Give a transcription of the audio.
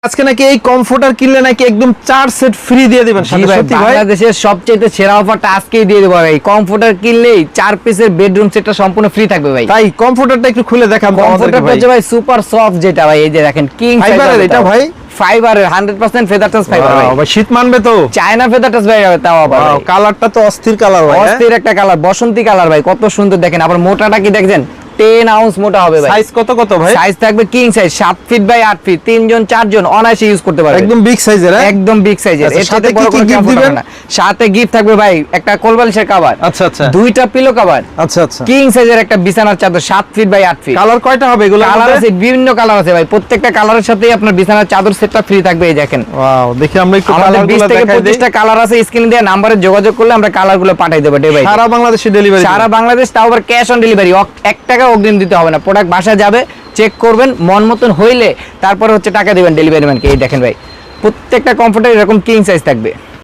আজকে নাকি এই কমফোর্টার কিনলে নাকি একদম 4 সেট ফ্রি দিয়ে দিবেন সাথে সত্যি ভাই? বাংলাদেশের সবচেয়ে সেরা অফারটা আজকেই দিয়ে দেব ভাই। কমফোর্টার কিনলেই 4 পিসের বেডরুম সেটটা সম্পূর্ণ ফ্রি থাকবে ভাই। তাই কমফোর্টারটা একটু খুলে দেখান তো আমাদেরকে কমফোর্টারটা ভাই। হচ্ছে ভাই সুপার সফট, যেটা ভাই এই যে দেখেন কিং ফাইবারের এটা ভাই? ফাইবারের 100% ফেদার টাচ ফাইবার ভাই। ভাই শীত মানবে তো? চায়না ফেদার টাচ ভাই, তাও আবার ভাই। কালারটা তো অস্থির কালার ভাই। অস্থির একটা কালার, বসন্তী কালার ভাই, কত সুন্দর দেখেন। আবার মোটাটা কি দেখছেন, 10 আউন্স মোটা হবে ভাই। সাইজ কত কত ভাই? সাইজ থাকবে king size 7 feet by 8 feet, 3 জন 4 জন অনায়াসে ইউজ করতে পারবে। একদম বিগ সাইজের। একদম বিগ সাইজের। আচ্ছা, এর সাথে সাথে কি বড় কি কোনো gift গিফট দিবেন? দিবেন? সাথে গিফট থাকবে ভাই একটা কোলবালিশের কভার, আচ্ছা আচ্ছা দুইটা পিলো কভার, আচ্ছা আচ্ছা। কিং সাইজের একটা বিছানার চাদর 7 ফিট বাই 8 ফিট। কালার কয়টা হবে এগুলো? কালার আছে, বিভিন্ন কালার আছে ভাই। প্রত্যেকটা কালারের সাথেই আপনার বিছানার চাদর সেটটা ফ্রি থাকবে। এই দেখেন, ওয়াও, দেখি আমরা একটু আমাদের 20 কালারগুলো থেকে দেখাই দেই। 25টা কালার আছে। স্ক্রিনে দেওয়া নম্বরে যোগাযোগ করলে আমরা কালারগুলো পাঠিয়ে দেব ডে বাই ডে। সারা বাংলাদেশে ডেলিভারি? সারা বাংলাদেশ, তাও আবার ক্যাশ অন ডেলিভারি। 1 টাকা অগ্রিম দিতে হবে না। প্রোডাক্ট বাসায় যাবে, চেক করবেন, মন মতন হইলে তারপরে হচ্ছে টাকা দিবেন ডেলিভারি ম্যানকে। এই দেখেন ভাই, প্রত্যেকটা কমফোর্টার এরকম কিং সাইজ থাকবে।